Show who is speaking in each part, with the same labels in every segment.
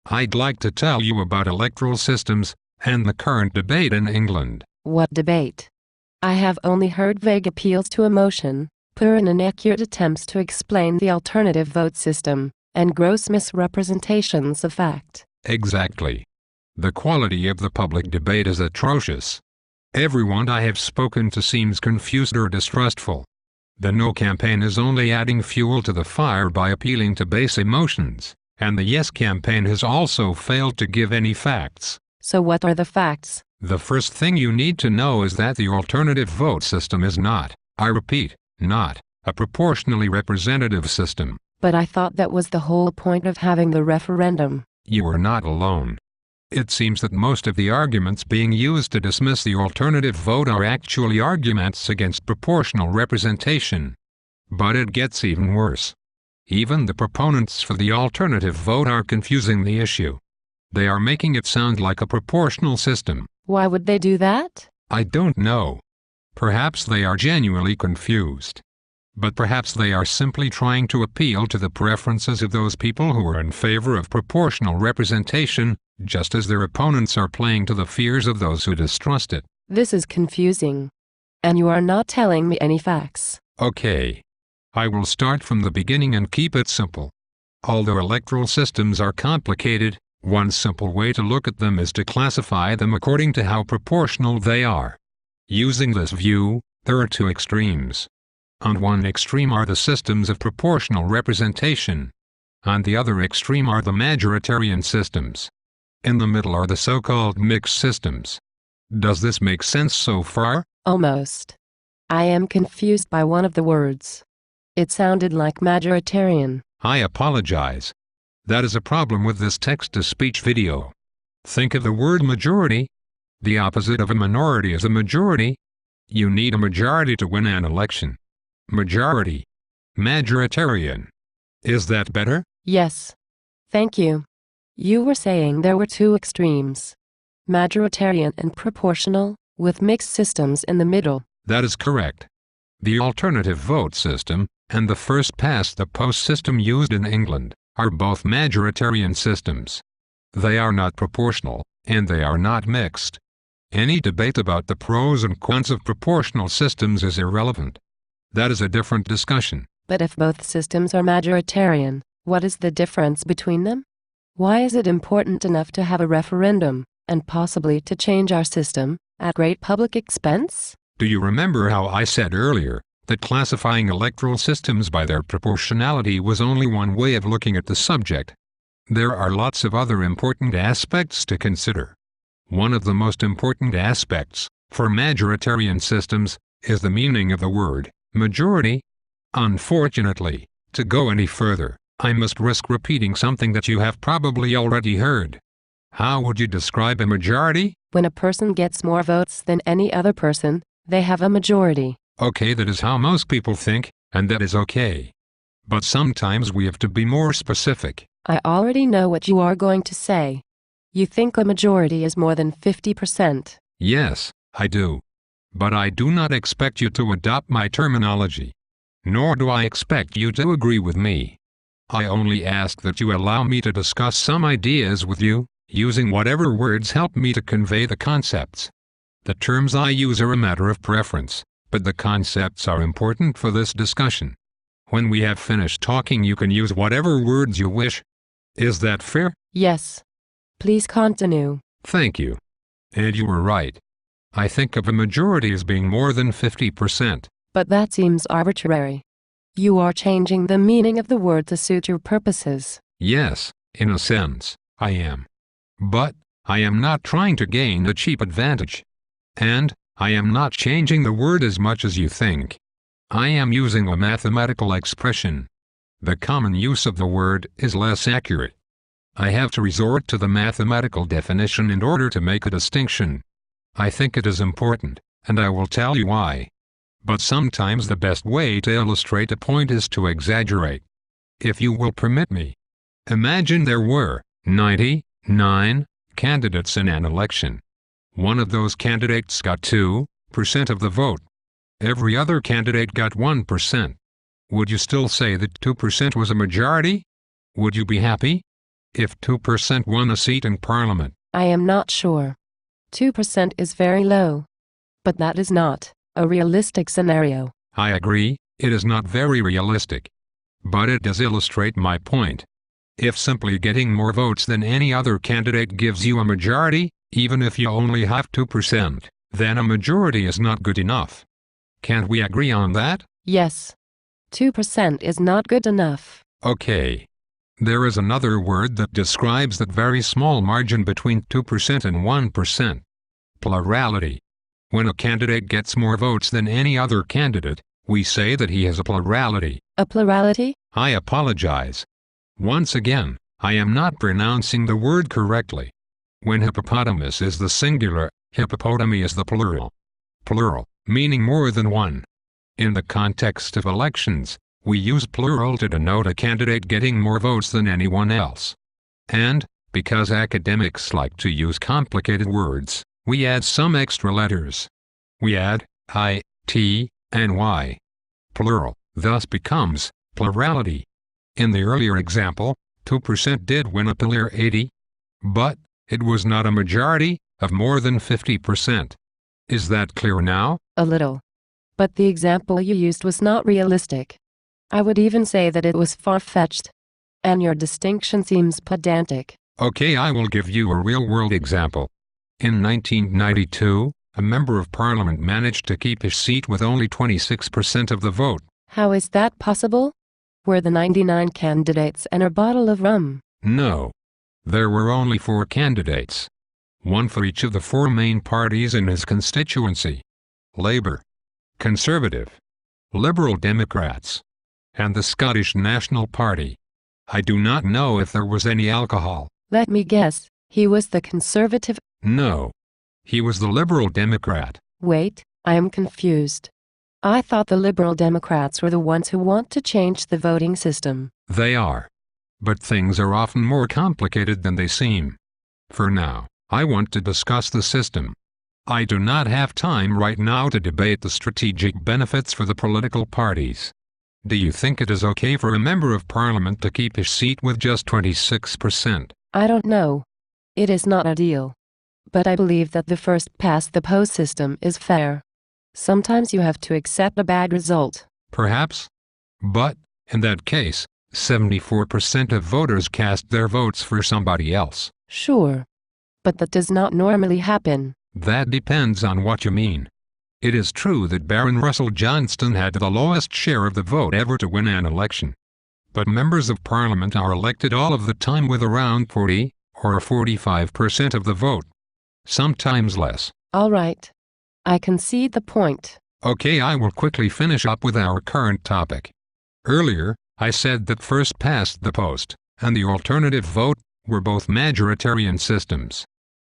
Speaker 1: I'd like to tell you about electoral systems and the current debate in England.
Speaker 2: What debate? I have only heard vague appeals to emotion, poor and inaccurate attempts to explain the alternative vote system, and gross misrepresentations of fact.
Speaker 1: Exactly. The quality of the public debate is atrocious. Everyone I have spoken to seems confused or distrustful. The No campaign is only adding fuel to the fire by appealing to base emotions, and the Yes campaign has also failed to give any facts.
Speaker 2: So what are the facts?
Speaker 1: The first thing you need to know is that the alternative vote system is not, I repeat, not, a proportionally representative system.
Speaker 2: But I thought that was the whole point of having the referendum.
Speaker 1: You are not alone. It seems that most of the arguments being used to dismiss the alternative vote are actually arguments against proportional representation. But it gets even worse. Even the proponents for the alternative vote are confusing the issue. They are making it sound like a proportional system.
Speaker 2: Why would they do that?
Speaker 1: I don't know. Perhaps they are genuinely confused. But perhaps they are simply trying to appeal to the preferences of those people who are in favor of proportional representation, just as their opponents are playing to the fears of those who distrust it.
Speaker 2: This is confusing. And you are not telling me any facts.
Speaker 1: Okay. I will start from the beginning and keep it simple. Although electoral systems are complicated, one simple way to look at them is to classify them according to how proportional they are. Using this view, there are two extremes. On one extreme are the systems of proportional representation. On the other extreme are the majoritarian systems. In the middle are the so-called mixed systems. Does this make sense so far?
Speaker 2: Almost. I am confused by one of the words. It sounded like majoritarian.
Speaker 1: I apologize. That is a problem with this text-to-speech video. Think of the word majority. The opposite of a minority is a majority. You need a majority to win an election. Majority. Majoritarian. Is that better?
Speaker 2: Yes. Thank you. You were saying there were two extremes. Majoritarian and proportional, with mixed systems in the middle.
Speaker 1: That is correct. The alternative vote system, and the first-past-the-post system used in England, are both majoritarian systems. They are not proportional, and they are not mixed. Any debate about the pros and cons of proportional systems is irrelevant. That is a different discussion.
Speaker 2: But if both systems are majoritarian, what is the difference between them? Why is it important enough to have a referendum, and possibly to change our system, at great public expense?
Speaker 1: Do you remember how I said earlier that classifying electoral systems by their proportionality was only one way of looking at the subject? There are lots of other important aspects to consider. One of the most important aspects, for majoritarian systems, is the meaning of the word majority. Unfortunately, to go any further, I must risk repeating something that you have probably already heard. How would you describe a majority?
Speaker 2: When a person gets more votes than any other person, they have a majority.
Speaker 1: Okay, that is how most people think, and that is okay. But sometimes we have to be more specific.
Speaker 2: I already know what you are going to say. You think a majority is more than 50%.
Speaker 1: Yes, I do. But I do not expect you to adopt my terminology. Nor do I expect you to agree with me. I only ask that you allow me to discuss some ideas with you, using whatever words help me to convey the concepts. The terms I use are a matter of preference, but the concepts are important for this discussion. When we have finished talking, you can use whatever words you wish. Is that fair?
Speaker 2: Yes. Please continue.
Speaker 1: Thank you. And you were right. I think of a majority as being more than 50%.
Speaker 2: But that seems arbitrary. You are changing the meaning of the word to suit your purposes.
Speaker 1: Yes, in a sense, I am. But I am not trying to gain a cheap advantage. And I am not changing the word as much as you think. I am using a mathematical expression. The common use of the word is less accurate. I have to resort to the mathematical definition in order to make a distinction. I think it is important, and I will tell you why. But sometimes the best way to illustrate a point is to exaggerate. If you will permit me. Imagine there were 99 candidates in an election. One of those candidates got 2% of the vote. Every other candidate got 1%. Would you still say that 2% was a majority? Would you be happy? if 2% won a seat in Parliament?
Speaker 2: I am not sure. 2% is very low. But that is not a realistic scenario.
Speaker 1: I agree, it is not very realistic. But it does illustrate my point. If simply getting more votes than any other candidate gives you a majority, even if you only have 2%, then a majority is not good enough. Can't we agree on that?
Speaker 2: Yes. 2% is not good enough.
Speaker 1: Okay. There is another word that describes that very small margin between 2% and 1%. Plurality. When a candidate gets more votes than any other candidate, we say that he has a plurality.
Speaker 2: A plurality?
Speaker 1: I apologize. Once again, I am not pronouncing the word correctly. When hippopotamus is the singular, hippopotami is the plural. Plural, meaning more than one. In the context of elections, we use plural to denote a candidate getting more votes than anyone else. And, because academics like to use complicated words, we add some extra letters. We add I, T, and Y. Plural, thus becomes plurality. In the earlier example, 2% did win a plurality, but it was not a majority of more than 50%. Is that clear now?
Speaker 2: A little. But the example you used was not realistic. I would even say that it was far-fetched. And your distinction seems pedantic.
Speaker 1: Okay, I will give you a real-world example. In 1992, a member of parliament managed to keep his seat with only 26% of the vote.
Speaker 2: How is that possible? Were the 99 candidates and a bottle of rum?
Speaker 1: No. There were only 4 candidates. One for each of the 4 main parties in his constituency. Labour, Conservative, Liberal Democrats, and the Scottish National Party. I do not know if there was any alcohol.
Speaker 2: Let me guess, he was the Conservative?
Speaker 1: No. He was the Liberal Democrat.
Speaker 2: Wait, I am confused. I thought the Liberal Democrats were the ones who want to change the voting system.
Speaker 1: They are. But things are often more complicated than they seem. For now, I want to discuss the system. I do not have time right now to debate the strategic benefits for the political parties. Do you think it is okay for a member of parliament to keep his seat with just 26%?
Speaker 2: I don't know. It is not ideal. But I believe that the first-past-the-post system is fair. Sometimes you have to accept a bad result.
Speaker 1: Perhaps. But, in that case, 74% of voters cast their votes for somebody else.
Speaker 2: Sure. But that does not normally happen.
Speaker 1: That depends on what you mean. It is true that Baron Russell Johnston had the lowest share of the vote ever to win an election. But members of parliament are elected all of the time with around 40 or 45% of the vote. Sometimes less.
Speaker 2: All right. I concede the point.
Speaker 1: Okay, I will quickly finish up with our current topic. Earlier, I said that first past the post and the alternative vote were both majoritarian systems.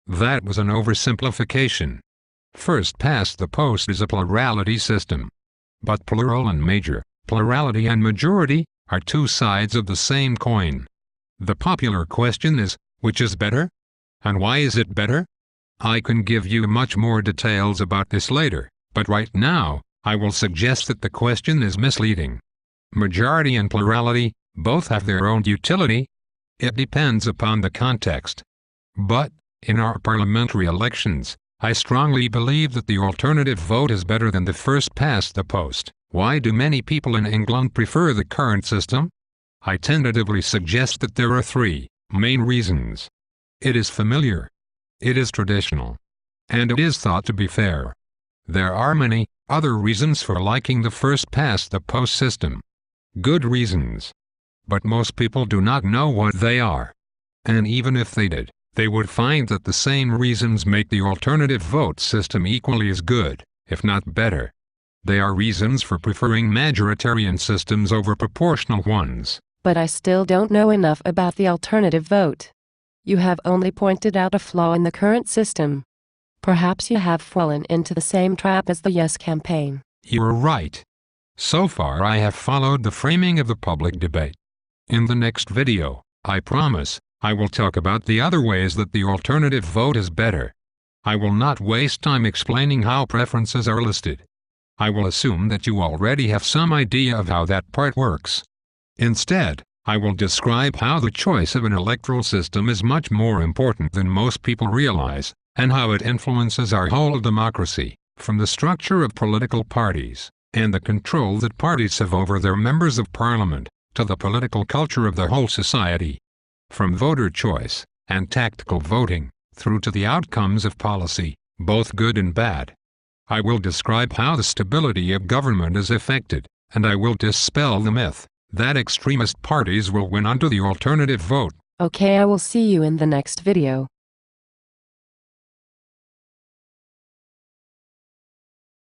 Speaker 1: That was an oversimplification. First past the post is a plurality system. But plural and major, plurality and majority, are two sides of the same coin. The popular question is, which is better? And why is it better? I can give you much more details about this later, but right now, I will suggest that the question is misleading. Majority and plurality both have their own utility. It depends upon the context. But, in our parliamentary elections, I strongly believe that the alternative vote is better than the first past the post. Why do many people in England prefer the current system? I tentatively suggest that there are 3 main reasons. It is familiar. It is traditional. And it is thought to be fair. There are many other reasons for liking the first past the post system. Good reasons. But most people do not know what they are. And even if they did, they would find that the same reasons make the alternative vote system equally as good, if not better. They are reasons for preferring majoritarian systems over proportional ones.
Speaker 2: But I still don't know enough about the alternative vote. You have only pointed out a flaw in the current system. Perhaps you have fallen into the same trap as the Yes campaign.
Speaker 1: You are right. So far I have followed the framing of the public debate. In the next video, I promise, I will talk about the other ways that the alternative vote is better. I will not waste time explaining how preferences are listed. I will assume that you already have some idea of how that part works. Instead, I will describe how the choice of an electoral system is much more important than most people realize, and how it influences our whole democracy, from the structure of political parties, and the control that parties have over their members of parliament, to the political culture of the whole society. From voter choice, and tactical voting, through to the outcomes of policy, both good and bad. I will describe how the stability of government is affected, and I will dispel the myth that extremist parties will win under the alternative vote.
Speaker 2: Okay, I will see you in the next video.